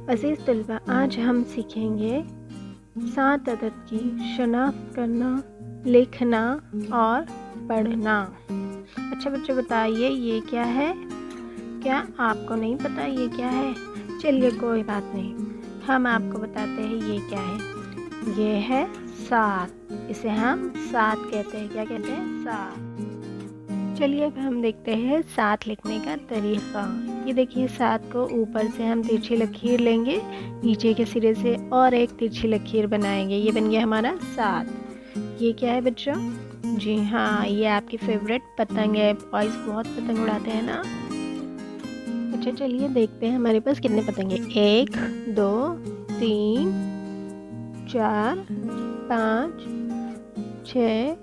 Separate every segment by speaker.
Speaker 1: अज़ीज़ तलबा, आज हम सीखेंगे 7 अदद की शनाख्त करना, लिखना और पढ़ना। अच्छा बच्चों, बताइए ये क्या है? क्या आपको नहीं पता ये क्या है? चलिए कोई बात नहीं, हम आपको बताते हैं ये क्या है। ये है 7। इसे हम 7 कहते हैं। क्या कहते हैं? 7। चलिए अब हम देखते हैं 7 लिखने का तरीक़ा। ये देखिए, 7 को ऊपर से हम तिरछी लकीर लेंगे, नीचे के सिरे से और एक तिरछी लकीर बनाएंगे। ये बन गया हमारा 7। ये क्या है बच्चों? जी हाँ, ये आपकी फेवरेट पतंग है। बॉयज़ बहुत पतंग उड़ाते हैं ना। अच्छा चलिए देखते हैं हमारे पास कितने पतंग हैं। 1 2 3 4 5 6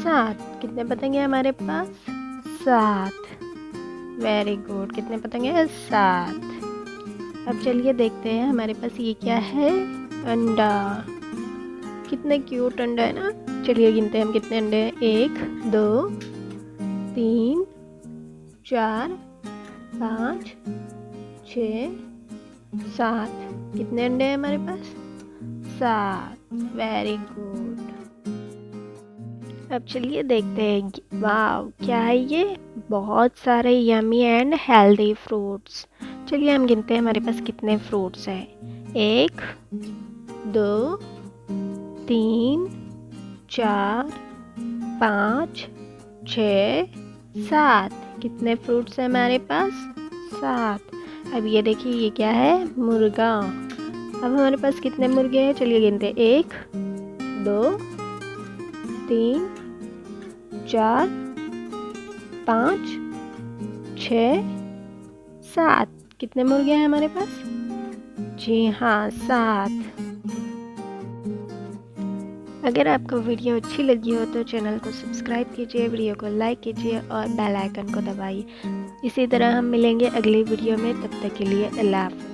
Speaker 1: 7। कितने पतंगे हैं हमारे पास? 7। Very good. कितने पतंगे हैं? 7। अब चलिए देखते हैं हमारे पास ये क्या है। अंडा। कितने क्यूट अंडा है ना। चलिए गिनते हैं हम कितने अंडे हैं। 1 2 3 4 5 6 7। कितने अंडे हैं हमारे पास? 7। Very good. अब चलिए देखते हैं। वाव, क्या है ये? बहुत सारे यमी एंड हेल्दी फ्रूट्स। चलिए हम गिनते हैं हमारे पास कितने फ्रूट्स हैं। 1 2 3 4 5 6 7। कितने फ्रूट्स हैं हमारे पास? 7। अब ये देखिए, ये क्या है? मुर्गा। अब हमारे पास कितने मुर्गे हैं? चलिए गिनते हैं। 1 2 3 4 5 6 7। कितने मुर्गे हैं हमारे पास? जी हाँ, 7। अगर आपको वीडियो अच्छी लगी हो तो चैनल को सब्सक्राइब कीजिए, वीडियो को लाइक कीजिए और बेल आइकन को दबाइए। इसी तरह हम मिलेंगे अगली वीडियो में। तब तक के लिए अल्लाह हाफ़िज़।